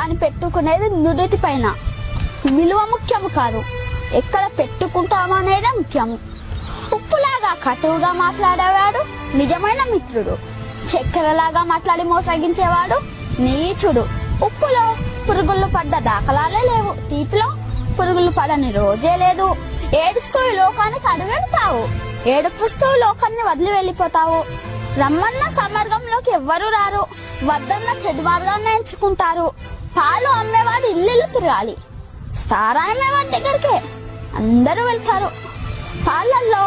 కానీ పెట్టుకునేది నుదుటి పైన. విలువ ముఖ్యము కాదు, ఎక్కడ పెట్టుకుంటామనేదే ముఖ్యము. ఉప్పులాగా కటువుగా మాట్లాడేవాడు నిజమైన మిత్రుడు. చక్కెరలాగా మాట్లాడి మోసగించేవాడు నీచుడు. ఉప్పులో పురుగులు పడ్డ దాఖలాలే లేవు, తీపిలో పురుగులు పడని రోజే లేదు. ఏడుస్తూ ఈ లోకానికి అడుగెడతావు, ఏడుపుస్తూ లోకాన్ని వదిలి వెళ్ళిపోతావు. రమ్మన్న సమార్గంలోకి ఎవ్వరూ రారు, వద్దన్న చెడు మార్గాన్ని ఎంచుకుంటారు. పాలు అమ్మేవాడు ఇల్లు తిరగాలి, సారా అమ్మేవాడి దగ్గరికే అందరూ వెళ్తారు. పాలల్లో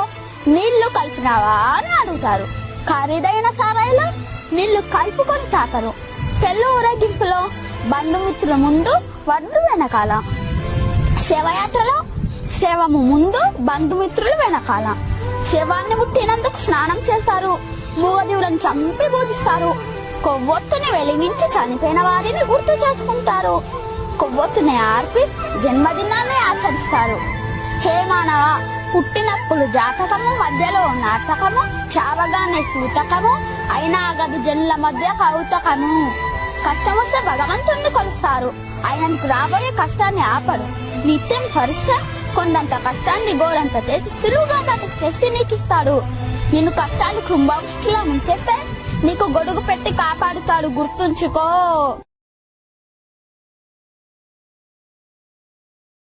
నీళ్లు కలిపినావా అని అడుగుతారు, ఖరీదైన సారాయిలో నీళ్లు కలుపుకొని తాతరు. పెళ్లి ఊరేగింపులో బంధుమిత్రుల ముందు వడ్డు వెనకాల, శవయాత్రలో శవము ముందు బంధుమిత్రులు వెనకాల. శవాన్ని ముట్టినందుకు స్నానం చేస్తారు, మూగజీవులను చంపి పూజిస్తారు. కొవ్వొత్తుని వెలిగించి చనిపోయిన వారిని గుర్తు చేసుకుంటారు. కొవ్వొత్తుని ఆర్పి జన్మదినాన్ని ఆచరిస్తారు. హే మానవ, పుట్టినప్పుడు జాతకము, మధ్యలో నాటకము, చావగానే సూతకము, అయినా గది జనుల మధ్య కౌతకము. కష్టం వస్తే భగవంతుణ్ణి కొలుస్తారు, ఆయనకు రాబోయే కష్టాన్ని ఆపడు. నిత్యం స్మరిస్తే కొండంత కష్టాన్ని గోరంత చేసి సులువుగా దాటి శక్తి నీకు ఇస్తాడు. నిన్ను కష్టాలు కుంభవృష్టిలా ముంచేస్తే నీకు గొడుగు పెట్టి కాపాడుతాడు, గుర్తుంచుకో.